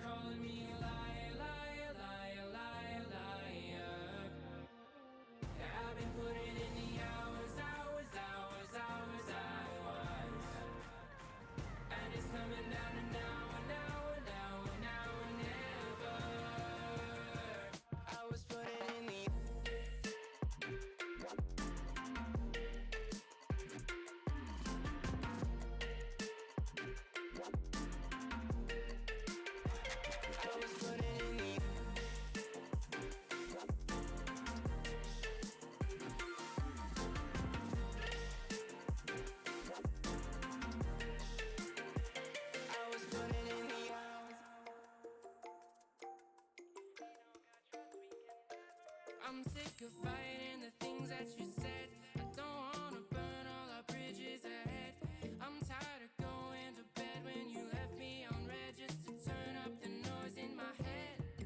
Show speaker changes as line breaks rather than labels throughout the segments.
calling me a liar, liar, liar, liar, liar. Yeah, I've been putting in the hours, hours, hours, hours I was. And it's coming down to now and now and now and now and never. I was putting in the I'm sick of fighting the things that you said. I don't wanna burn all our bridges ahead. I'm tired of going to bed when you left me on red just to turn up the noise in my head.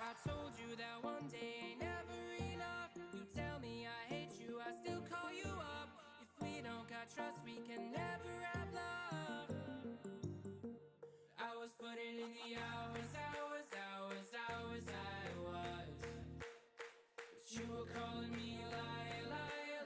I told you that one day ain't never enough. You tell me I hate you, I still call you up. If we don't got trust, we can never have love. I was putting in the hours, hours, hours, hours I was. You were calling me a liar, liar,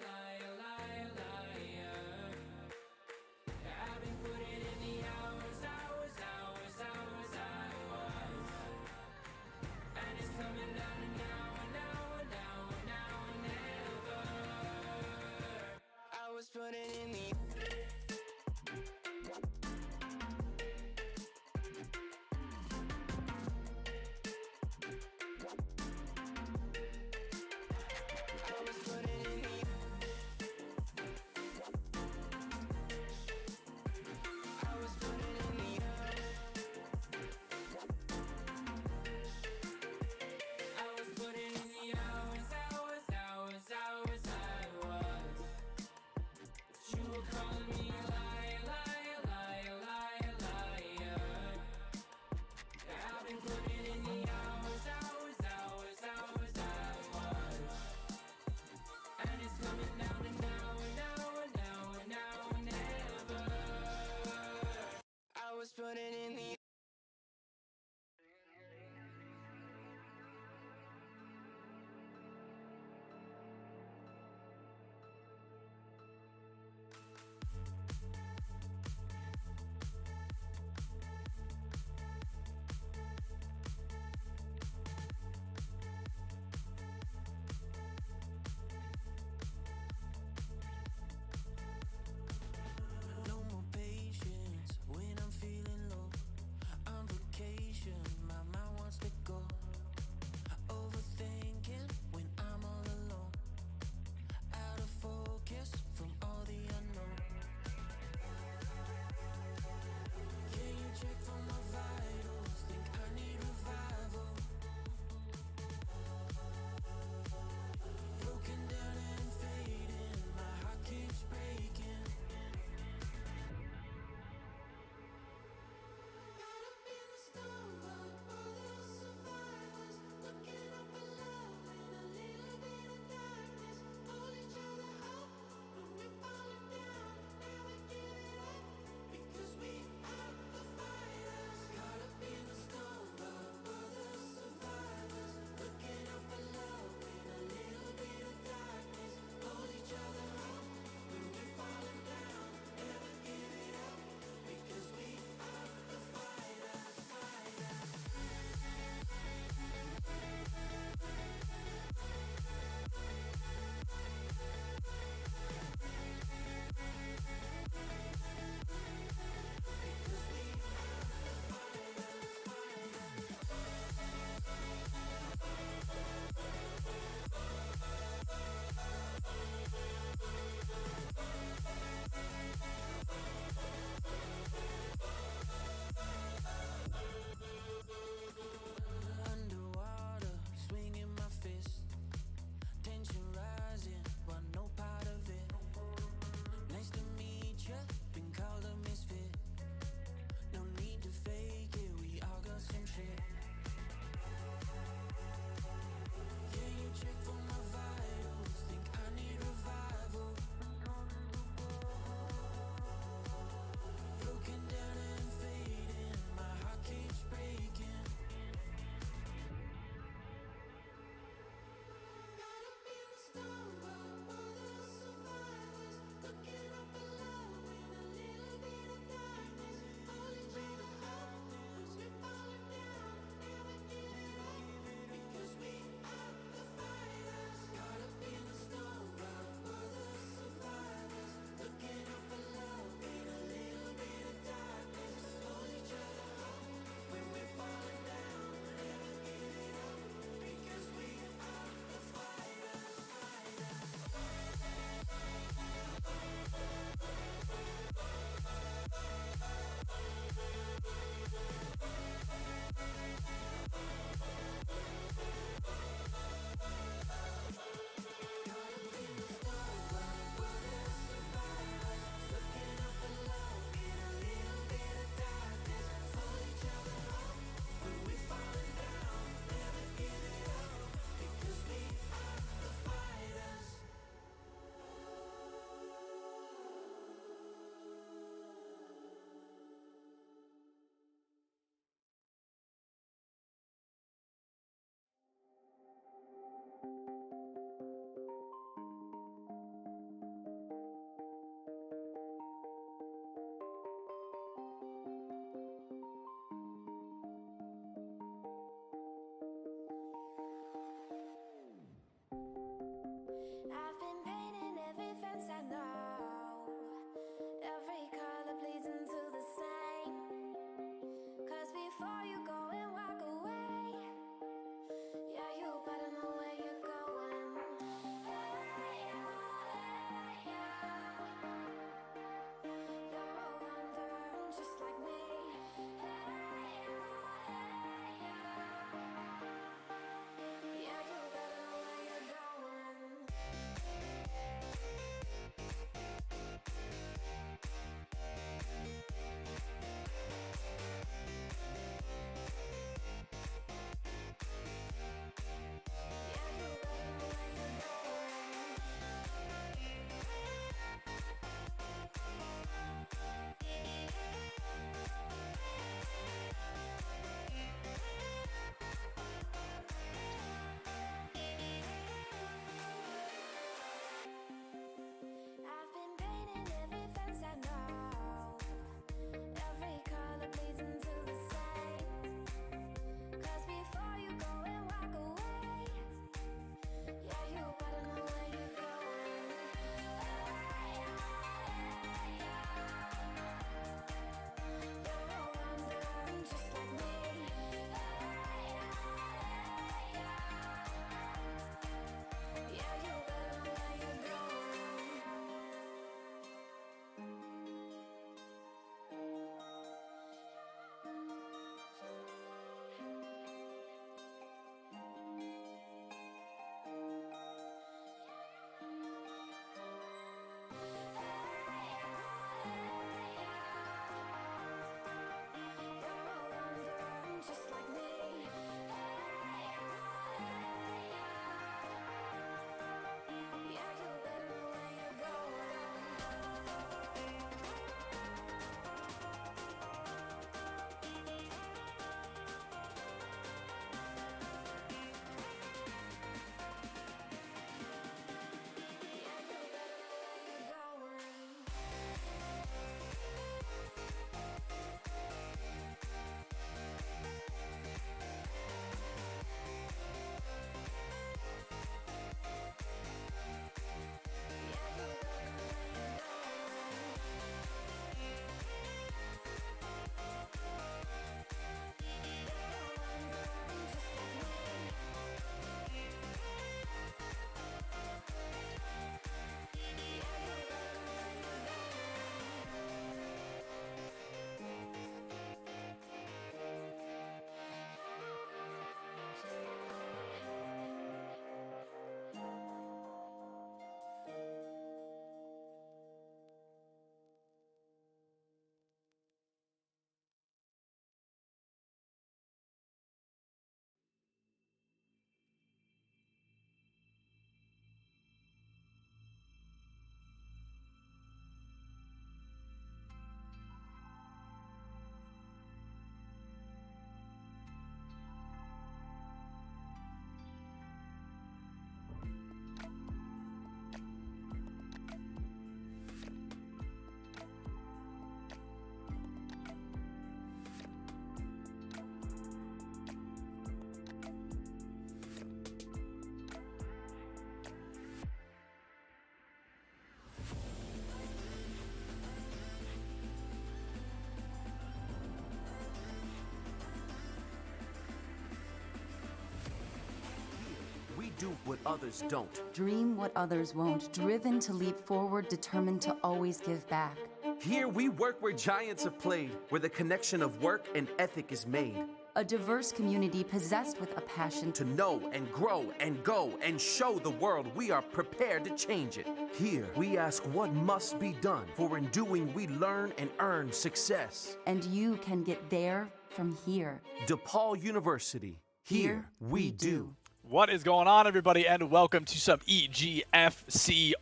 do what others don't.
Dream what others won't, driven to leap forward, determined to always give back.
Here we work where giants have played, where the connection of work and ethic is made.
A diverse community possessed with a passion
To know and grow and go and show the world we are prepared to change it. Here we ask what must be done, for in doing we learn and earn success.
and you can get there from here.
DePaul University, here we do.
What is going on, everybody, and welcome to some EGFCRL.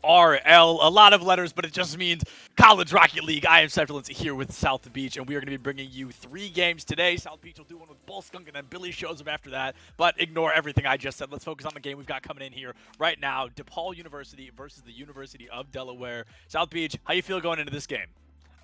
A lot of letters, but it just means College Rocket League. I am Septilance here with South Beach, and we are going to be bringing you 3 games today. South Beach will do one with Bull Skunk, and then Billy shows up after that. But ignore everything I just said. Let's focus on the game we've got coming in here right now. DePaul University versus the University of Delaware. South Beach, how you feel going into this game?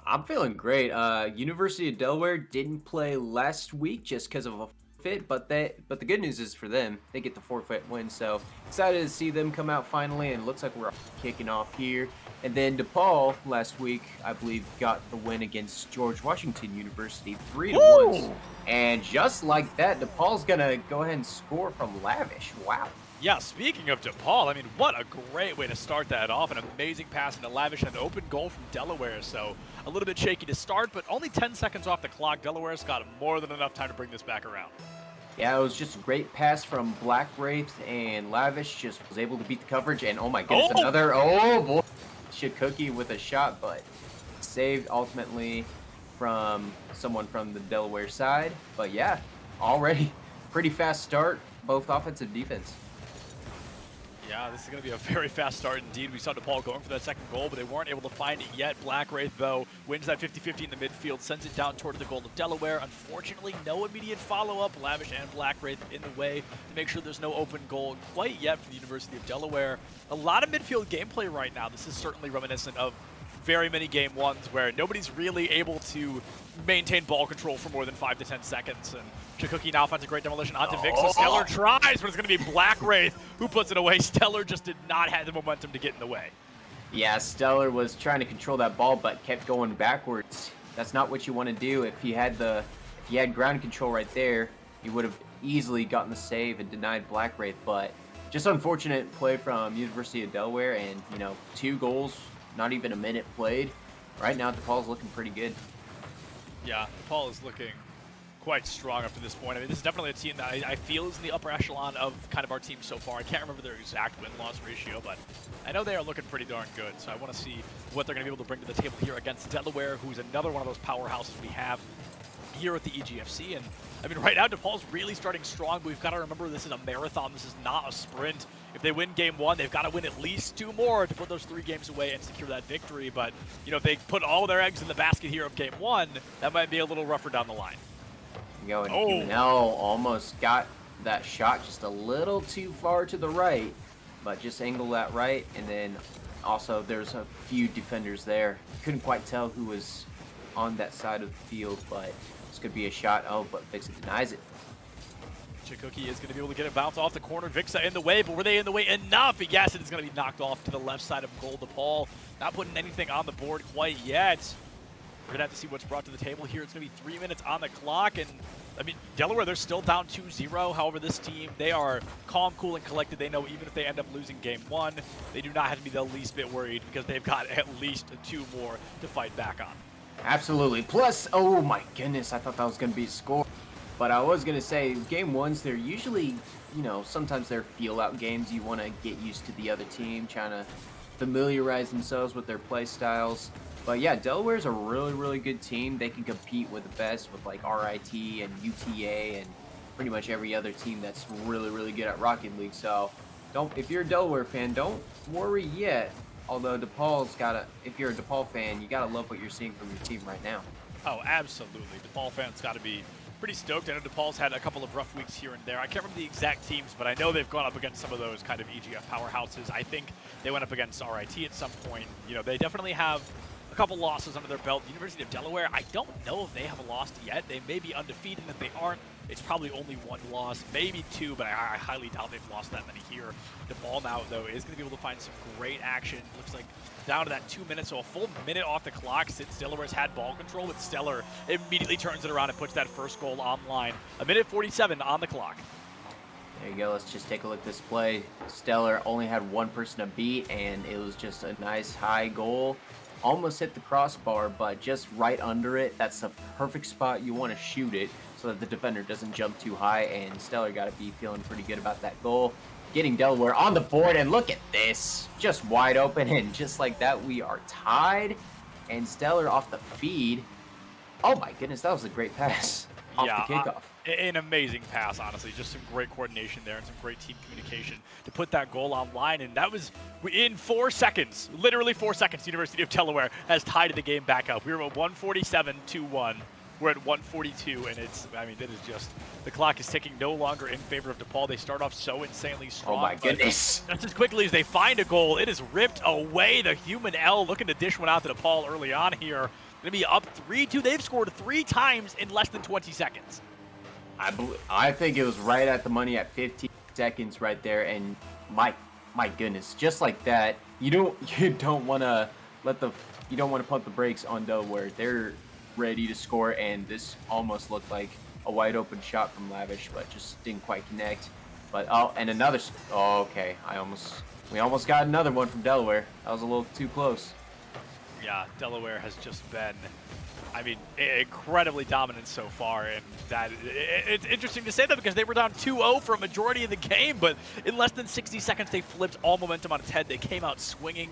I'm feeling great. University of Delaware didn't play last week just because of a fit, but the good news is for them, they get the forfeit win. So excited to see them come out finally, and it looks like we're kicking off here. And then DePaul last week, I believe, got the win against George Washington University 3-1. And just like that, DePaul's gonna go ahead and score from Lavish. Wow.
Yeah, speaking of DePaul, I mean, what a great way to start that off. An amazing pass into Lavish and an open goal from Delaware. So a little bit shaky to start, but only 10 seconds off the clock. Delaware's got more than enough time to bring this back around.
Yeah, it was just a great pass from Black Wraith, and Lavish just was able to beat the coverage. And oh my goodness, another, oh boy, Cookie with a shot, but saved ultimately from someone from the Delaware side. But yeah, already pretty fast start, both offense and defense.
Yeah, this is going to be a very fast start indeed. We saw DePaul going for that second goal, but they weren't able to find it yet. Black Wraith, though, wins that 50-50 in the midfield, sends it down toward the goal of Delaware. Unfortunately, no immediate follow-up. Lavish and Black Wraith in the way to make sure there's no open goal quite yet for the University of Delaware. A lot of midfield gameplay right now. This is certainly reminiscent of very many game ones where nobody's really able to maintain ball control for more than 5 to 10 seconds. And Cookie now finds a great demolition onto Vic, so Stellar tries, but it's going to be Black Wraith who puts it away. Stellar just did not have the momentum to get in the way.
Yeah, Stellar was trying to control that ball, but kept going backwards. That's not what you want to do. If you had ground control right there, you would have easily gotten the save and denied Black Wraith. But just unfortunate play from University of Delaware, and 2 goals, not even a minute played. Right now, DePaul's looking pretty good.
Yeah, DePaul is looking quite strong up to this point. I mean, this is definitely a team that I feel is in the upper echelon of kind of our team so far. I can't remember their exact win-loss ratio, but I know they are looking pretty darn good. So I want to see what they're going to be able to bring to the table here against Delaware, who's another one of those powerhouses we have here at the EGFC. And I mean, right now, DePaul's really starting strong, but we've got to remember this is a marathon. This is not a sprint. If they win game 1, they've got to win at least 2 more to put those 3 games away and secure that victory. But, if they put all their eggs in the basket here of game 1, that might be a little rougher down the line.
Almost got that shot just a little too far to the right, but just angle that right, and then also there's a few defenders there. Couldn't quite tell who was on that side of the field, but this could be a shot. But Vixa denies it.
Cookie is going to be able to get it bounced off the corner. Vixa in the way, but were they in the way enough? Yes, it is going to be knocked off to the left side of goal. DePaul not putting anything on the board quite yet. We're going to have to see what's brought to the table here. It's going to be 3 minutes on the clock, and I mean, Delaware, they're still down 2-0. However, this team, they are calm, cool, and collected. They know even if they end up losing game 1, they do not have to be the least bit worried because they've got at least 2 more to fight back on.
Absolutely. Plus, oh my goodness, I thought that was going to be a score. But I was going to say, game 1s, they're usually, sometimes they're feel-out games. You want to get used to the other team, trying to familiarize themselves with their play styles. But yeah, Delaware's a really, really good team. They can compete with the best, with like RIT and UTA and pretty much every other team that's really, really good at Rocket League. So if you're a Delaware fan, don't worry yet. Although if you're a DePaul fan, you gotta love what you're seeing from your team right now.
Oh, absolutely. DePaul fans got to be pretty stoked. I know DePaul's had a couple of rough weeks here and there. I can't remember the exact teams, but I know they've gone up against some of those kind of EGF powerhouses. I think they went up against RIT at some point. They definitely have a couple losses under their belt. The University of Delaware, I don't know if they have lost yet. They may be undefeated. If they aren't, it's probably only 1 loss, maybe 2, but I highly doubt they've lost that many here. DePaul now, though, is going to be able to find some great action. Looks like down to that 2 minutes, so a full minute off the clock since Delaware's had ball control, but Stellar immediately turns it around and puts that first goal online. 1:47 on the clock.
There you go. Let's just take a look at this play. Stellar only had one person to beat, and it was just a nice high goal. Almost hit the crossbar, but just right under it. That's the perfect spot you want to shoot it so that the defender doesn't jump too high, and Stellar got to be feeling pretty good about that goal. Getting Delaware on the board, and look at this. Just wide open, and just like that, we are tied. And Stellar off the feed. Oh my goodness, that was a great pass off the kickoff.
An amazing pass, honestly. Just some great coordination there and some great team communication to put that goal online. And that was in 4 seconds, literally 4 seconds, University of Delaware has tied the game back up. We were at 147-2-1. We're at 142, and that is just, the clock is ticking no longer in favor of DePaul. They start off so insanely strong.
Oh my goodness.
Just as quickly as they find a goal, it is ripped away. The human L looking to dish one out to DePaul early on here. Going to be up 3-2. They've scored 3 times in less than 20 seconds.
I think it was right at the money at 15 seconds right there, and my goodness, just like that, you don't want to pump the brakes on Delaware. They're ready to score, and this almost looked like a wide open shot from Lavish, but just didn't quite connect. But and another. Oh, okay, we almost got another one from Delaware. That was a little too close.
Yeah, Delaware has just been, incredibly dominant so far, and that it's interesting to say that because they were down 2-0 for a majority of the game, but in less than 60 seconds they flipped all momentum on its head. They came out swinging.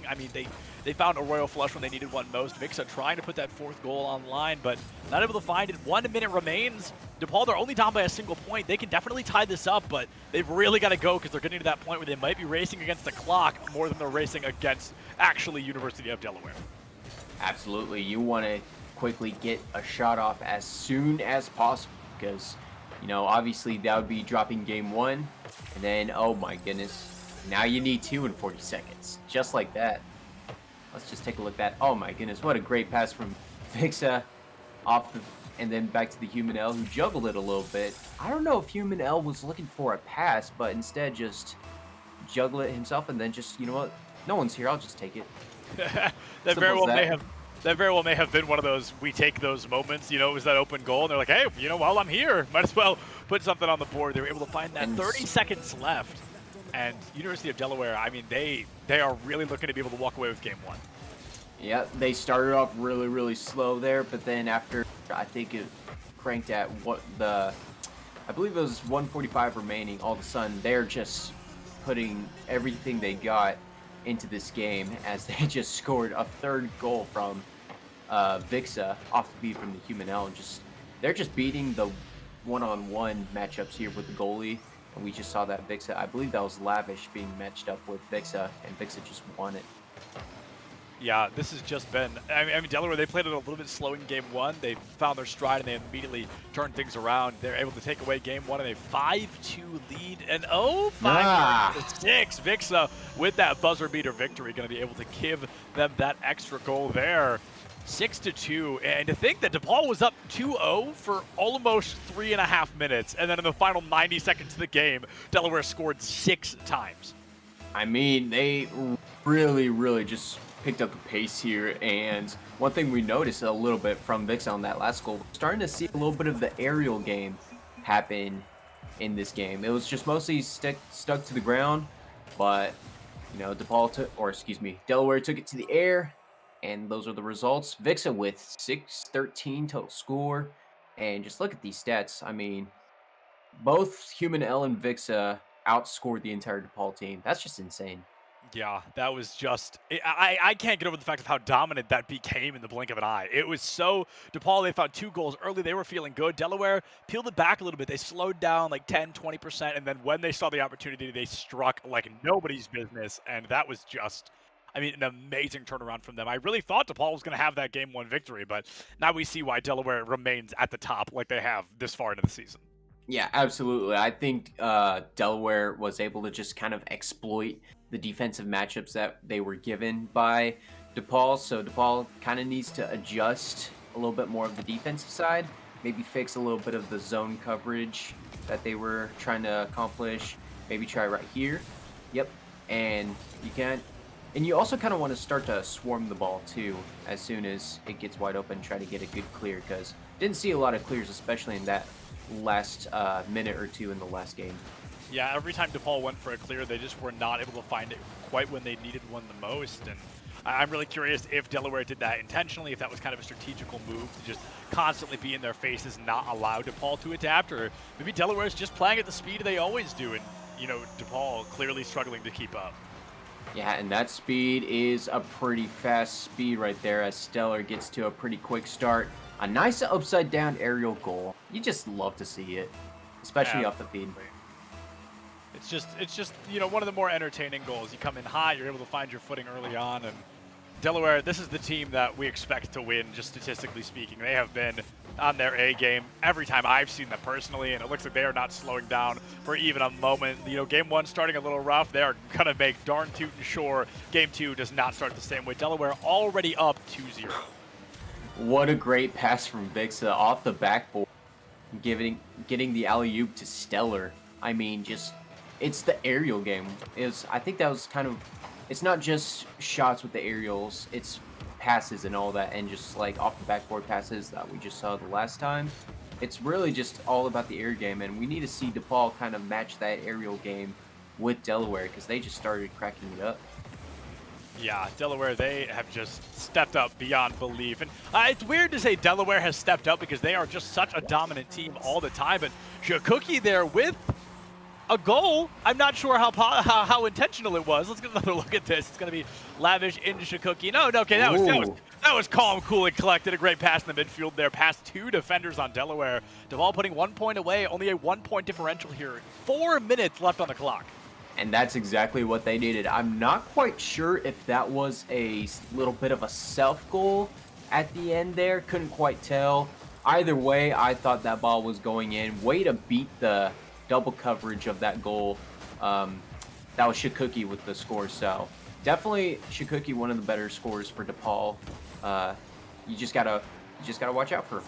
They found a royal flush when they needed one most. Vixa trying to put that 4th goal online, but not able to find it. 1 minute remains. DePaul, they're only down by a single point. They can definitely tie this up, but they've really got to go because they're getting to that point where they might be racing against the clock more than they're racing against actually University of Delaware.
Absolutely. You want to quickly get a shot off as soon as possible because, obviously that would be dropping game 1. And then, oh my goodness, now you need 2 in 40 seconds. Just like that. Let's just take a look at that. Oh my goodness, what a great pass from Vixa and then back to the Human L, who juggled it a little bit. I don't know if Human L was looking for a pass, but instead just juggle it himself and then just, you know what, no one's here, I'll just take it.
That very well may have been one of those we take those moments. It was that open goal, and they're like, hey, while I'm here, might as well put something on the board. They were able to find that. 30 seconds left, and University of Delaware, they are really looking to be able to walk away with game 1.
Yeah, they started off really, really slow there, but then after, I think it cranked at I believe it was 145 remaining, all of a sudden they're just putting everything they got into this game as they just scored a 3rd goal from Vixa off the beat from the Human L. And they're just beating the one-on-one matchups here with the goalie. And we just saw that Vixa, I believe that was Lavish being matched up with Vixa, and Vixa just won it.
Yeah, this has just been, Delaware, they played it a little bit slow in game 1. They found their stride and they immediately turned things around. They're able to take away game 1 and a 5-2 lead. And 5-6. Vixa with that buzzer beater victory, going to be able to give them that extra goal there. 6-2. And to think that DePaul was up 2-0 for almost 3.5 minutes. And then in the final 90 seconds of the game, Delaware scored 6 times.
They really, really just picked up the pace here, and one thing we noticed a little bit from Vixa on that last goal, starting to see a little bit of the aerial game happen in this game. It was just mostly stuck to the ground, but Delaware took it to the air, and those are the results. Vixa with 6-13 total score, and just look at these stats. Both Human L and Vixa outscored the entire DePaul team. That's just insane.
Yeah, that was just, I can't get over the fact of how dominant that became in the blink of an eye. It was so, DePaul, they found 2 goals early. They were feeling good. Delaware peeled it back a little bit. They slowed down like 10, 20%, and then when they saw the opportunity, they struck like nobody's business, and that was just, an amazing turnaround from them. I really thought DePaul was going to have that game 1 victory, but now we see why Delaware remains at the top like they have this far into the season.
Yeah, absolutely. I think Delaware was able to just kind of exploit the defensive matchups that they were given by DePaul. So DePaul kind of needs to adjust a little bit more of the defensive side, maybe fix a little bit of the zone coverage that they were trying to accomplish. Maybe try right here. Yep. And you also kind of want to start to swarm the ball too as soon as it gets wide open, try to get a good clear, because Didn't see a lot of clears, especially in that last minute or two in the last game.
Yeah, every time DePaul went for a clear, they just were not able to find it quite when they needed one the most. And I'm really curious if Delaware did that intentionally, if that was kind of a strategical move to just constantly be in their faces, not allow DePaul to adapt, or maybe Delaware's just playing at the speed they always do, and DePaul clearly struggling to keep up.
Yeah, and that speed is a pretty fast speed right there as Stellar gets to a pretty quick start. A nice upside down aerial goal. You just love to see it, especially off the feed.
It's just one of the more entertaining goals. You come in hot, you're able to find your footing early on, and Delaware, this is the team that we expect to win, just statistically speaking. They have been on their A game every time I've seen them personally, and it looks like they are not slowing down for even a moment. Game one starting a little rough. They are going to make darn tootin' sure game two does not start the same way. Delaware already up 2-0.
What a great pass from Vixa off the backboard, getting the alley-oop to Stellar. I mean, it's the aerial game. I think that was kind of, it's not just shots with the aerials, it's passes and all that, and just like off the backboard passes that we just saw the last time. It's really just all about the air game, and we need to see DePaul kind of match that aerial game with Delaware, because they just started cracking it up.
Yeah, Delaware, they have just stepped up beyond belief. And it's weird to say Delaware has stepped up because they are just such a dominant team all the time, but Shakuki there with a goal. I'm not sure how intentional it was. Let's get another look at this. It's going to be Lavish into Shakuki. No, okay, that was calm, cool, and collected. A great pass in the midfield there, past two defenders on Delaware. DePaul putting 1 point away, only a 1 point differential here. 4 minutes left on the clock.
And that's exactly what they needed. I'm not quite sure if that was a little bit of a self-goal at the end there. Couldn't quite tell. Either way, I thought that ball was going in. Way to beat the double coverage of that goal. That was Shakuki with the score. So definitely Shakuki, one of the better scores for DePaul. You just gotta watch out for him.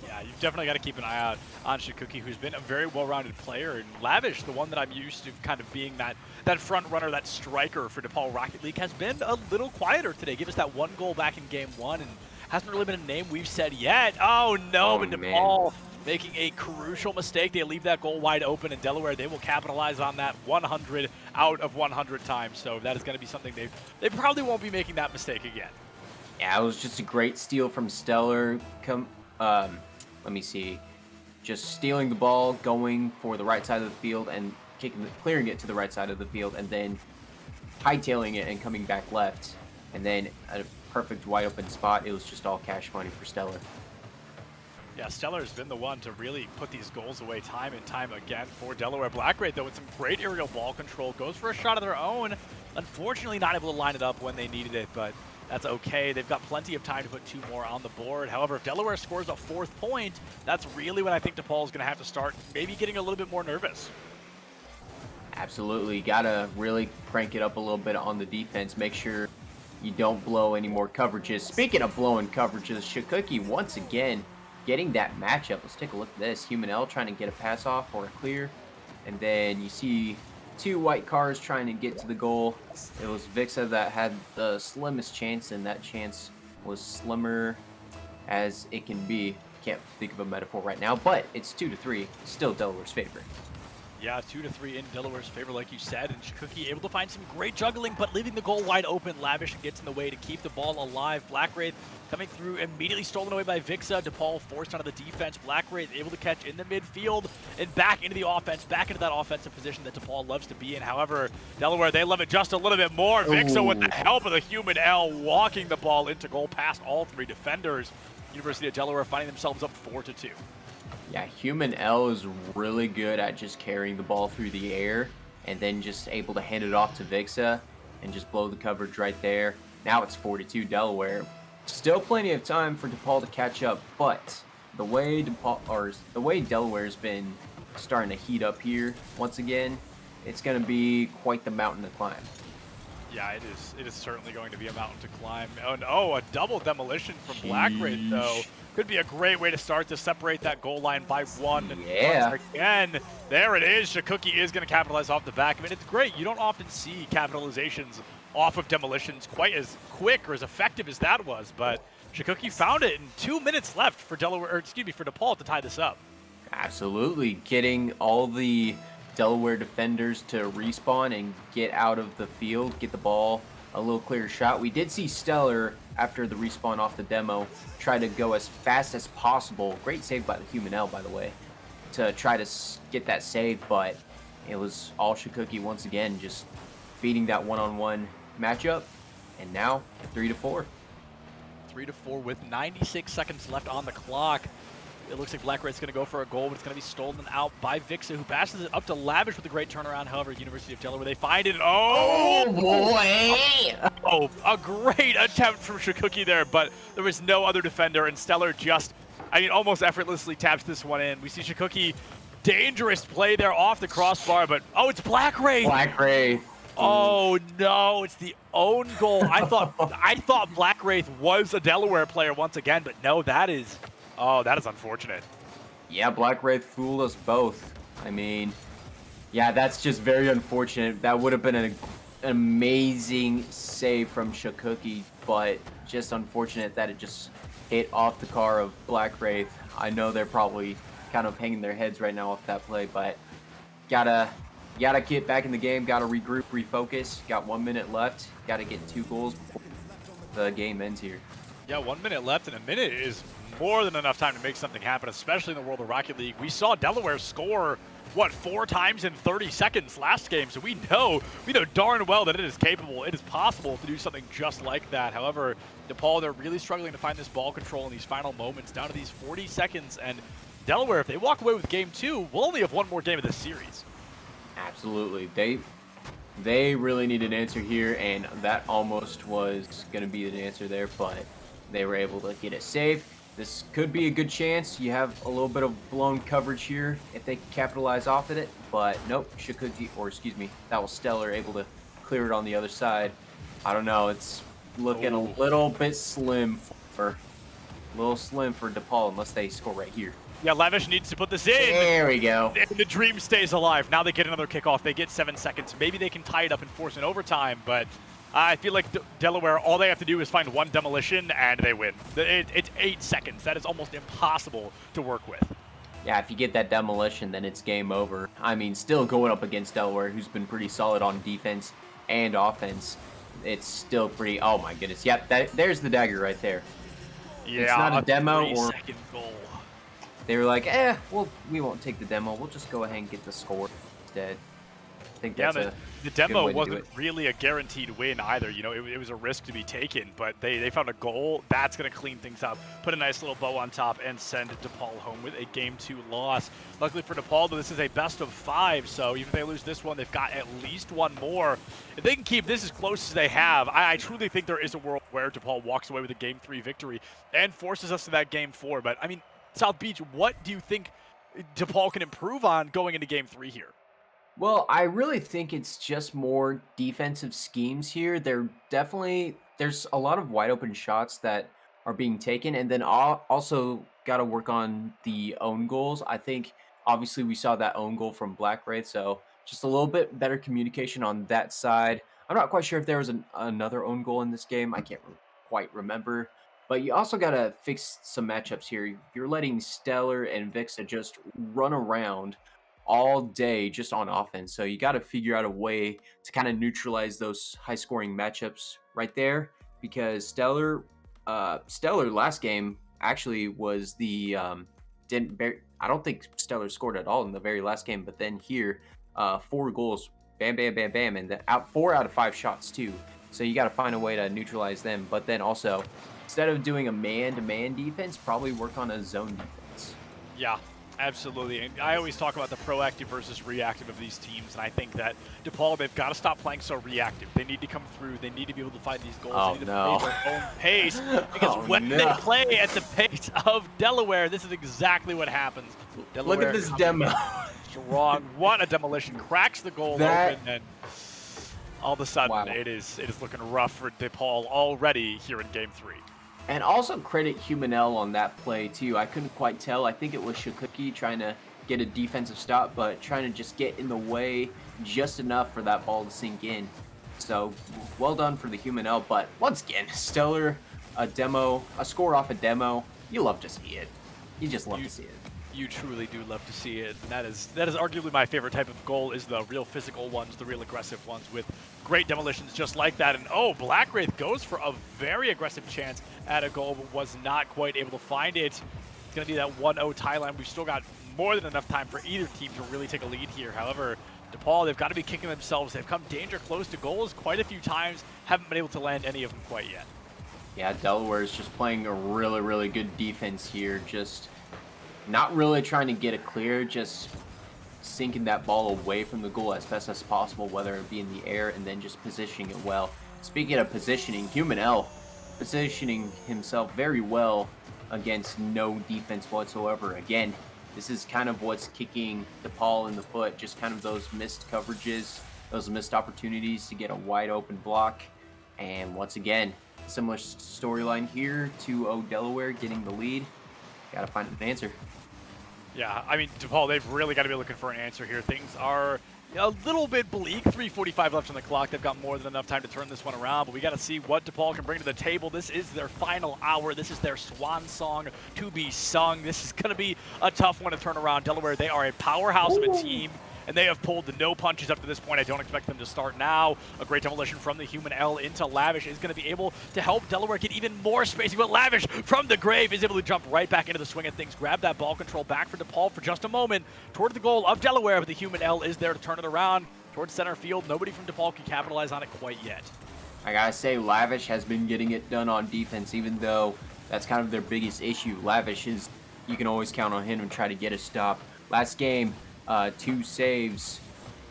Yeah, you've definitely got to keep an eye out on Shakuki, who's been a very well-rounded player, and Lavish, the one that I'm used to kind of being that front runner, that striker for DePaul Rocket League, has been a little quieter today. Give us that one goal back in game one, and hasn't really been a name we've said yet. Oh no, but DePaul making a crucial mistake. They leave that goal wide open, and Delaware, they will capitalize on that 100 out of 100 times. So that is going to be something they probably won't be making that mistake again.
Yeah, it was just a great steal from Stellar. Let me see. Just stealing the ball, going for the right side of the field, and clearing it to the right side of the field, and then hightailing it and coming back left. And then a perfect wide open spot. It was just all cash money for Stellar.
Yeah, Stellar has been the one to really put these goals away time and time again for Delaware. Blackwraith, though, with some great aerial ball control, goes for a shot of their own. Unfortunately, not able to line it up when they needed it, but that's okay. They've got plenty of time to put two more on the board. However, if Delaware scores a fourth point, that's really when I think DePaul is going to have to start maybe getting a little bit more nervous.
Absolutely. Got to really crank it up a little bit on the defense. Make sure you don't blow any more coverages. Speaking of blowing coverages, Shakuki once again getting that matchup. Let's take a look at this. Human L trying to get a pass off or a clear. And then you see two white cars trying to get to the goal. It was Vixa that had the slimmest chance, and that chance was slimmer as it can be. Can't think of a metaphor right now, but it's 2-3. Still Delaware's favorite.
Yeah, 2-3 in Delaware's favor, like you said, and Shakuki able to find some great juggling, but leaving the goal wide open. Lavish gets in the way to keep the ball alive. Blackwraith coming through, immediately stolen away by Vixa. DePaul forced onto the defense. Blackwraith able to catch in the midfield and back into the offense, back into that offensive position that DePaul loves to be in. However, Delaware, they love it just a little bit more. Vixa, with the help of the Human L, walking the ball into goal past all three defenders. University of Delaware finding themselves up 4-2.
Yeah, Human L is really good at just carrying the ball through the air and then just able to hand it off to Vixa and just blow the coverage right there. Now it's 4-2 Delaware. Still plenty of time for DePaul to catch up, but the way Delaware's been starting to heat up here once again, it's going to be quite the mountain to climb.
Yeah, it is certainly going to be a mountain to climb. And a double demolition from Blackwraith, though. Could be a great way to start to separate that goal line by one.
Yeah.
Once again, there it is. Shakuki is going to capitalize off the back. I mean, it's great. You don't often see capitalizations off of demolitions quite as quick or as effective as that was, but Shikuki found it in 2 minutes left for Delaware, or excuse me, for DePaul to tie this up.
Absolutely. Getting all the Delaware defenders to respawn and get out of the field, get the ball a little clearer shot. We did see Stellar, after the respawn off the demo, try to go as fast as possible. Great save by the Human L, by the way, to try to get that save, but it was all Shikuki once again, just beating that one-on-one matchup, and now 3-4.
3-4 with 96 seconds left on the clock. It looks like Black Wraith's going to go for a goal, but it's going to be stolen out by Vixa, who passes it up to Lavish with a great turnaround. However, University of Delaware, they find it.
Oh boy!
Oh, a great attempt from Shikuki there, but there was no other defender, and Stellar just, I mean, almost effortlessly taps this one in. We see Shikuki, dangerous play there off the crossbar, but oh, it's Black Wraith.
Black Wraith.
Oh no, it's the own goal. I thought Black Wraith was a Delaware player once again, but no, that is unfortunate.
Yeah, Black Wraith fooled us both. I mean, yeah, that's just very unfortunate. That would have been an amazing save from Shikuki, but just unfortunate that it just hit off the car of Black Wraith. I know they're probably kind of hanging their heads right now off that play, but gotta get back in the game, gotta regroup, refocus. Got 1 minute left, gotta get 2 goals before the game ends here.
Yeah, 1 minute left, and a minute is more than enough time to make something happen, especially in the world of Rocket League. We saw Delaware score, what, 4 times in 30 seconds last game, so we know darn well that it is capable, it is possible to do something just like that. However, DePaul, they're really struggling to find this ball control in these final moments, down to these 40 seconds, and Delaware, if they walk away with game 2, we'll only have 1 more game of this series.
Absolutely. They really need an answer here, and that almost was going to be the answer there, but they were able to get it saved. This could be a good chance. You have a little bit of blown coverage here if they can capitalize off of it, but nope, Shikuki, or excuse me, that was Stellar, able to clear it on the other side. I don't know, it's looking a little bit slim for DePaul unless they score right here.
Yeah, Lavish needs to put this in.
There we go.
And the dream stays alive. Now they get another kickoff. They get 7 seconds. Maybe they can tie it up and force an overtime, but I feel like Delaware, all they have to do is find 1 demolition, and they win. It's 8 seconds. That is almost impossible to work with.
Yeah, if you get that demolition, then it's game over. I mean, still going up against Delaware, who's been pretty solid on defense and offense. It's still pretty, oh my goodness. Yep, there's the dagger right there.
Yeah,
it's not a demo or
3-second goal.
They were like, we won't take the demo. We'll just go ahead and get the score instead. I think that's
the demo wasn't really a guaranteed win either. You know, it was a risk to be taken, but they found a goal. That's going to clean things up, put a nice little bow on top, and send DePaul home with a Game 2 loss. Luckily for DePaul, though, this is a best of 5, so even if they lose this one, they've got at least 1 more. If they can keep this as close as they have, I truly think there is a world where DePaul walks away with a Game 3 victory and forces us to that Game 4. But, I mean, South Beach, what do you think DePaul can improve on going into Game 3 here?
Well, I really think it's just more defensive schemes here. There's a lot of wide open shots that are being taken, and then also got to work on the own goals. I think obviously we saw that own goal from Black Wraith, so just a little bit better communication on that side. I'm not quite sure if there was another own goal in this game. I can't quite remember. But you also got to fix some matchups here. You're letting Stellar and Vixa just run around all day just on offense. So you got to figure out a way to kind of neutralize those high-scoring matchups right there, because Stellar last game actually was the I don't think Stellar scored at all in the very last game, but then here 4 goals, bam, bam, bam, bam, and 4 out of 5 shots too. So you got to find a way to neutralize them, but then also, instead of doing a man-to-man defense, probably work on a zone defense.
Yeah, absolutely. And I always talk about the proactive versus reactive of these teams, and I think that DePaul, they've got to stop playing so reactive. They need to come through. They need to be able to find these goals. They need to play their own pace, because when they play at the pace of Delaware, this is exactly what happens. Delaware,
look at this demo.
Strong. What a demolition. Cracks the goal open, and all of a sudden, it is looking rough for DePaul already here in Game 3.
And also credit Human L on that play too. I couldn't quite tell. I think it was Shikuki trying to get a defensive stop, but trying to just get in the way just enough for that ball to sink in. So well done for the Human L. But once again, Stellar a score off a demo, you love to see it. You just love to see it.
You truly do love to see it. And that is arguably my favorite type of goal, is the real physical ones, the real aggressive ones with great demolitions just like that. And oh, Black Wraith goes for a very aggressive chance at a goal, but was not quite able to find it. It's going to be that 1-0 tie line. We've still got more than enough time for either team to really take a lead here. However, DePaul, they've got to be kicking themselves. They've come danger close to goals quite a few times, haven't been able to land any of them quite yet.
Yeah, Delaware is just playing a really, really good defense here. Just not really trying to get it clear, just sinking that ball away from the goal as best as possible, whether it be in the air, and then just positioning it well. Speaking of positioning, Human L positioning himself very well against no defense whatsoever. Again, this is kind of what's kicking DePaul in the foot, just kind of those missed coverages, those missed opportunities to get a wide open block. And once again, similar storyline here, 2-0 Delaware getting the lead. Gotta find an answer.
Yeah, I mean, DePaul, they've really got to be looking for an answer here. Things are a little bit bleak. 3:45 left on the clock. They've got more than enough time to turn this one around, but we got to see what DePaul can bring to the table. This is their final hour. This is their swan song to be sung. This is going to be a tough one to turn around. Delaware, they are a powerhouse of a team, and they have pulled the no punches up to this point. I don't expect them to start now. A great demolition from the Human L into Lavish is going to be able to help Delaware get even more spacing, but Lavish from the grave is able to jump right back into the swing of things, grab that ball control back for DePaul for just a moment toward the goal of Delaware, but the Human L is there to turn it around towards center field. Nobody from DePaul can capitalize on it quite yet.
I gotta say, Lavish has been getting it done on defense, even though that's kind of their biggest issue. Lavish is, you can always count on him and try to get a stop. Last game, 2 saves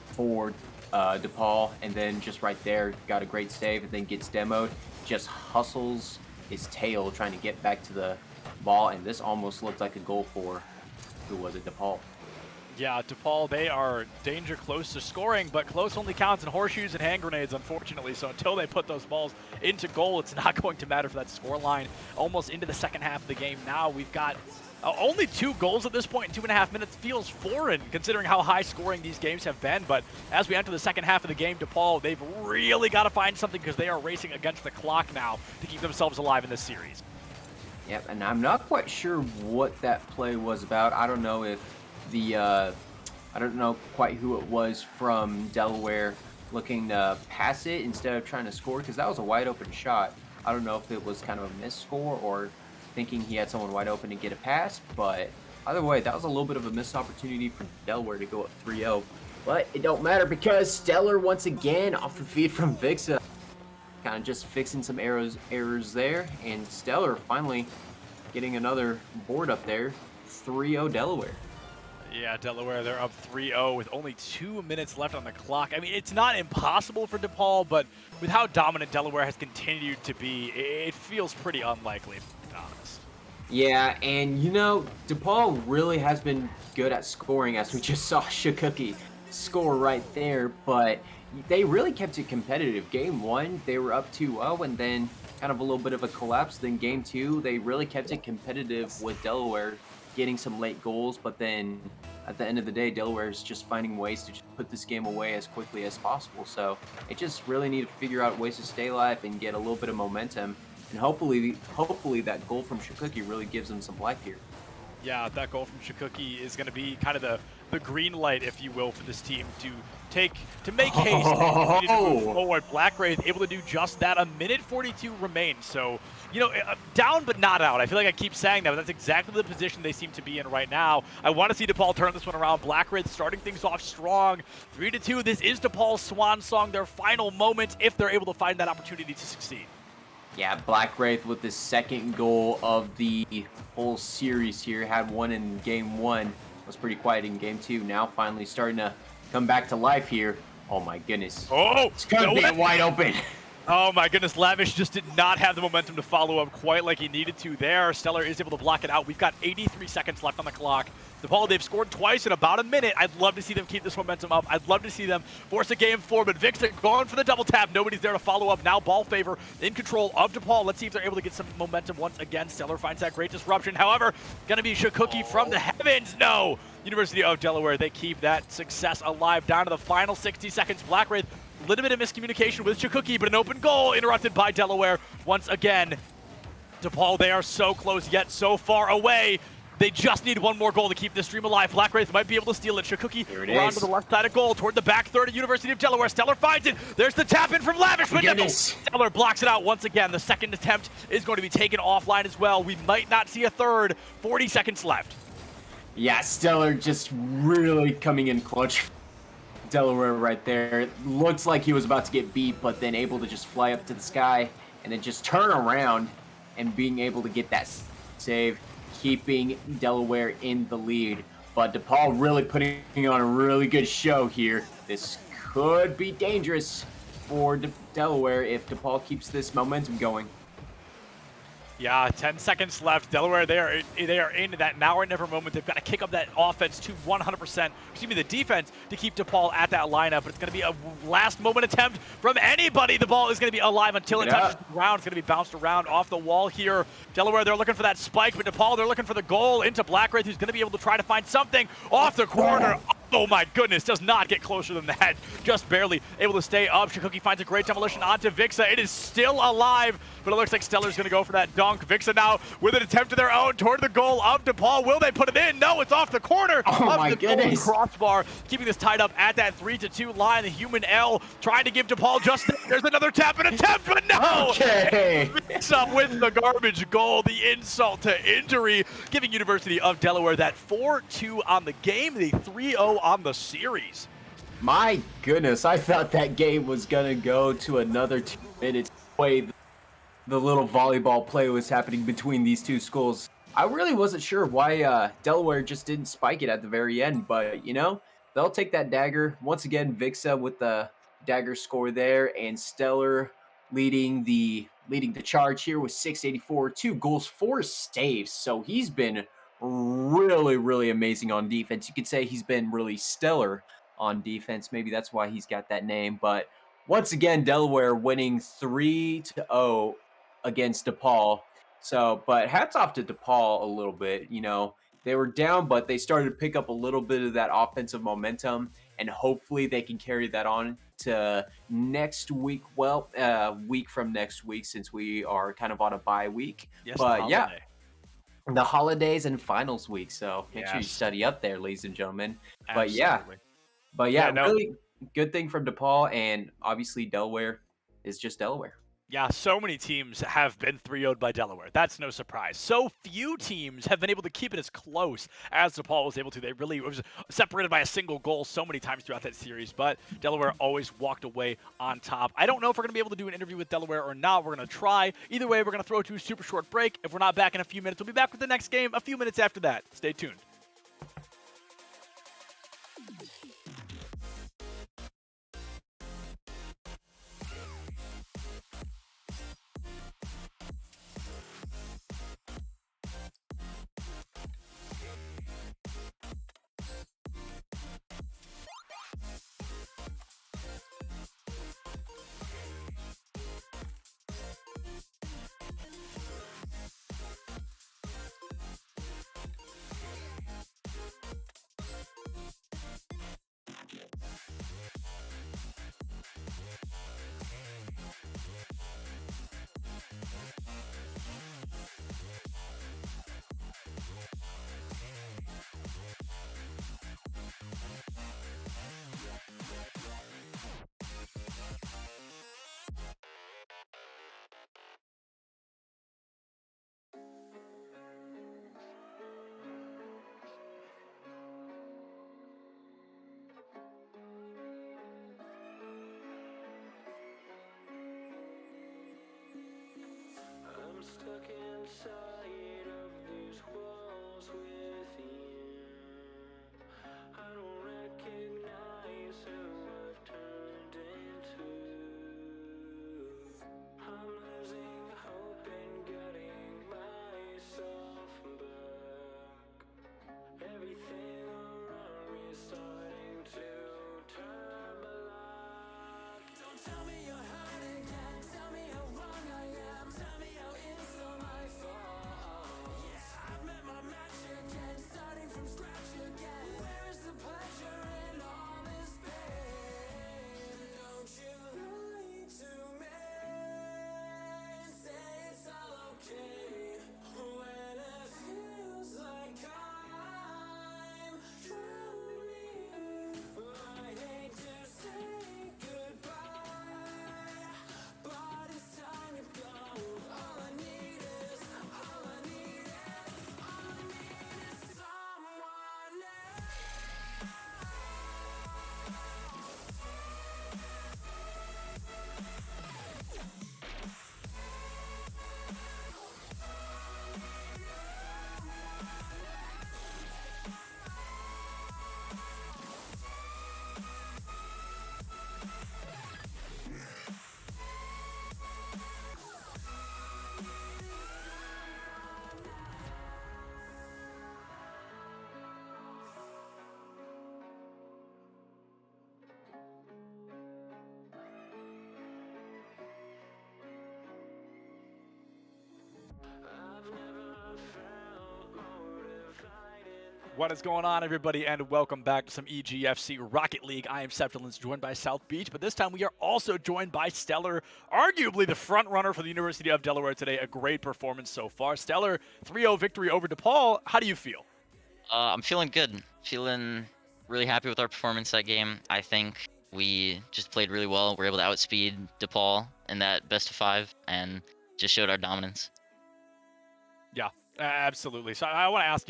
for DePaul, and then just right there, got a great save, and then gets demoed. Just hustles his tail trying to get back to the ball, and this almost looked like a goal for, who was it, DePaul?
Yeah, DePaul, they are danger close to scoring, but close only counts in horseshoes and hand grenades, unfortunately. So until they put those balls into goal, it's not going to matter for that score line. Almost into the second half of the game now. We've got only 2 goals at this point in 2.5 minutes. Feels foreign considering how high scoring these games have been. But as we enter the second half of the game, DePaul, they've really got to find something because they are racing against the clock now to keep themselves alive in this series.
Yep, and I'm not quite sure what that play was about. I don't know if I don't know quite who it was from Delaware looking to pass it instead of trying to score, because that was a wide open shot. I don't know if it was kind of a missed score or thinking he had someone wide open to get a pass, but either way, that was a little bit of a missed opportunity for Delaware to go up 3-0. But it don't matter because Stellar once again off the feed from Vixa, kind of just fixing some errors there, and Stellar finally getting another board up there, 3-0 Delaware.
Yeah, Delaware, they're up 3-0 with only 2 minutes left on the clock. I mean, it's not impossible for DePaul, but with how dominant Delaware has continued to be, it feels pretty unlikely, to be honest.
Yeah, and you know, DePaul really has been good at scoring, as we just saw Shikuki score right there, but they really kept it competitive. Game 1, they were up 2-0, and then kind of a little bit of a collapse. Then Game 2, they really kept it competitive with Delaware getting some late goals, but then at the end of the day, Delaware is just finding ways to just put this game away as quickly as possible. So it just really need to figure out ways to stay alive and get a little bit of momentum, and hopefully that goal from Shikuki really gives them some life here.
Yeah, that goal from Shikuki is going to be kind of the green light, if you will, for this team to make haste and to move forward. Black Wraith able to do just that. 1:42 remains. So, you know, down but not out. I feel like I keep saying that, but that's exactly the position they seem to be in right now. I want to see DePaul turn this one around. Black Wraith starting things off strong. 3-2. This is DePaul's swan song, their final moment, if they're able to find that opportunity to succeed.
Yeah, Black Wraith with the second goal of the whole series here. Had one in Game 1. Was pretty quiet in Game 2. Now finally starting to come back to life here. Oh my goodness.
Oh!
It's gonna be wide open.
Oh my goodness, Lavish just did not have the momentum to follow up quite like he needed to there. Stellar is able to block it out. We've got 83 seconds left on the clock. DePaul, they've scored twice in about a minute. I'd love to see them keep this momentum up. I'd love to see them force a game 4, but Victor going for the double tap. Nobody's there to follow up. Now ball favor in control of DePaul. Let's see if they're able to get some momentum once again. Stellar finds that great disruption. However, going to be Shikuki from the heavens. No! University of Delaware, they keep that success alive down to the final 60 seconds. Black Wraith, a little bit of miscommunication with Shikuki, but an open goal interrupted by Delaware once again. DePaul, they are so close yet so far away. They just need one more goal to keep this stream alive. Black Wraith might be able to steal it. Shakuki around to the left side of goal, toward the back third of University of Delaware. Stellar finds it. There's the tap in from Lavish, but no. Stellar blocks it out once again. The second attempt is going to be taken offline as well. We might not see a third. 40 seconds left.
Yeah, Stellar just really coming in clutch. Delaware right there. It looks like he was about to get beat, but then able to just fly up to the sky and then just turn around and being able to get that save, keeping Delaware in the lead. But DePaul really putting on a really good show here. This could be dangerous for Delaware if DePaul keeps this momentum going.
Yeah, 10 seconds left. Delaware, they are in that now or never moment. They've got to kick up that offense to 100%. Excuse me, the defense to keep DePaul at that lineup. But it's going to be a last moment attempt from anybody. The ball is going to be alive until it touches the ground. It's going to be bounced around off the wall here. Delaware, they're looking for that spike, but DePaul, they're looking for the goal into Black Wraith, who's going to be able to try to find something off the corner. Oh my goodness, does not get closer than that. Just barely able to stay up. Shakuki finds a great demolition onto Vixa. It is still alive, but it looks like Stellar's going to go for that dunk. Vixa now with an attempt of their own toward the goal of DePaul. Will they put it in? No, it's off the corner of the goal crossbar, keeping this tied up at that 3-2 line. The human L trying to give DePaul just there's another tap and attempt, but no!
Okay.
Vixa with the garbage goal, the insult to injury, giving University of Delaware that 4-2 on the game, the 3-0 on the series.
My goodness, I thought that game was gonna go to another 2 minutes. The way the little volleyball play was happening between these two schools. I really wasn't sure why Delaware just didn't spike it at the very end, but you know, they'll take that dagger. Once again, Vixa with the dagger score there, and Stellar leading the charge here with 684, 2 goals, 4 saves. So he's been really amazing on defense. You could say he's been really stellar on defense. Maybe that's why he's got that name. But once again, Delaware winning 3-0 against DePaul. So, but hats off to DePaul a little bit. You know, they were down, but they started to pick up a little bit of that offensive momentum, and hopefully they can carry that on to next week. Well, week from next week, since we are kind of on a bye week.
Yes,
but yeah, the holidays and finals week. So make sure you study up there, ladies and gentlemen.
Absolutely.
But yeah, really good thing from DePaul, and obviously Delaware is just Delaware.
Yeah, so many teams have been 3-0'd by Delaware. That's no surprise. So few teams have been able to keep it as close as DePaul was able to. They really was separated by a single goal so many times throughout that series, but Delaware always walked away on top. I don't know if we're going to be able to do an interview with Delaware or not. We're going to try. Either way, we're going to throw to a super short break. If we're not back in a few minutes, we'll be back with the next game a few minutes after that. Stay tuned.
I'm stuck inside of these walls within. I don't recognize who I've turned into. I'm losing hope and getting myself back. Everything around me is starting to turn black. Don't tell me you're hurt again. Tell me how wrong I am. Tell me how it's all my fault. Yeah, I've met my match again, starting from scratch again. Where is the pleasure in all this pain? Don't you lie to me. Say it's all okay.
What is going on, everybody, and welcome back to some EGFC Rocket League. I am Septilence, joined by South Beach, but this time we are also joined by Stellar, arguably the front runner for the University of Delaware today. A great performance so far. Stellar, 3-0 victory over DePaul. How do you feel?
I'm feeling good. Feeling really happy with our performance that game. I think we just played really well. We were able to outspeed DePaul in that best of 5 and just showed our dominance.
Yeah, absolutely. So I want to ask,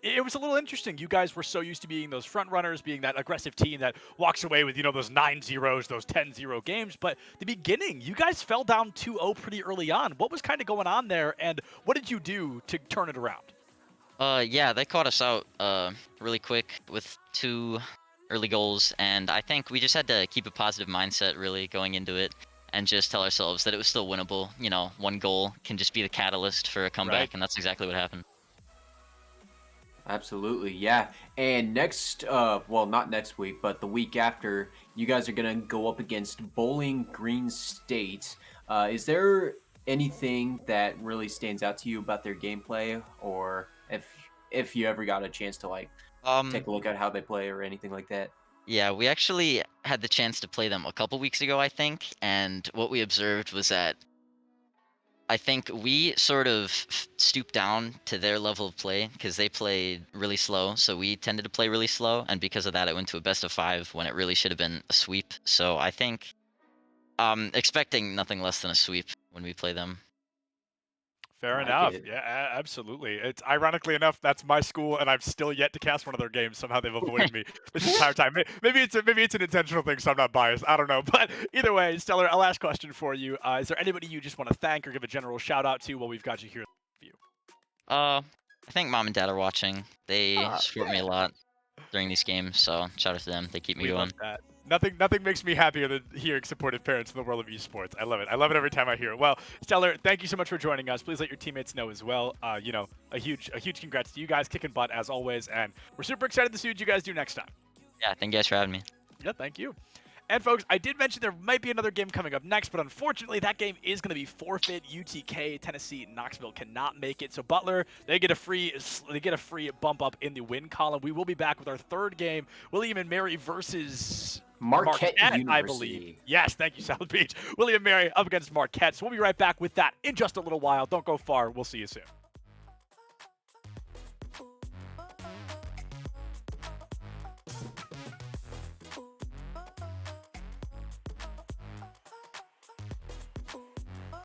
it was a little interesting. You guys were so used to being those front runners, being that aggressive team that walks away with, those 9-0s, those 10-0 games. But the beginning, you guys fell down 2-0 pretty early on. What was kind of going on there, and what did you do to turn it around?
Yeah, they caught us out really quick with 2 early goals, and I think we just had to keep a positive mindset really going into it and just tell ourselves that it was still winnable. 1 goal can just be the catalyst for a comeback, right. And that's exactly what happened.
Absolutely, yeah. And next, well, not next week, but the week after, you guys are going to go up against Bowling Green State. Is there anything that really stands out to you about their gameplay, or if you ever got a chance to take a look at how they play or anything like that?
Yeah, we actually had the chance to play them a couple weeks ago, I think, and what we observed was that I think we sort of stooped down to their level of play because they played really slow, so we tended to play really slow, and because of that, it went to a best of 5 when it really should have been a sweep. So I think expecting nothing less than a sweep when we play them.
Fair enough. Yeah, absolutely. It's ironically enough, that's my school, and I've still yet to cast one of their games. Somehow they've avoided me this entire time. Maybe it's an intentional thing, so I'm not biased. I don't know. But either way, Stellar, a last question for you. Is there anybody you just want to thank or give a general shout out to while we've got you here?
I think mom and dad are watching. They support me a lot during these games, so shout out to them. They keep me going.
Love that. Nothing makes me happier than hearing supportive parents in the world of esports. I love it. I love it every time I hear it. Well, Stellar, thank you so much for joining us. Please let your teammates know as well. A huge congrats to you guys, kicking butt as always, and we're super excited to see what you guys do next time.
Yeah, thank you guys for having me.
Yeah, thank you. And folks, I did mention there might be another game coming up next, but unfortunately that game is going to be forfeit. UTK, Tennessee, Knoxville cannot make it. So Butler, they get a free bump up in the win column. We will be back with our third game, William and Mary versus
Marquette
University. I believe. Yes, thank you, South Beach. William and Mary up against Marquette. So we'll be right back with that in just a little while. Don't go far. We'll see you soon.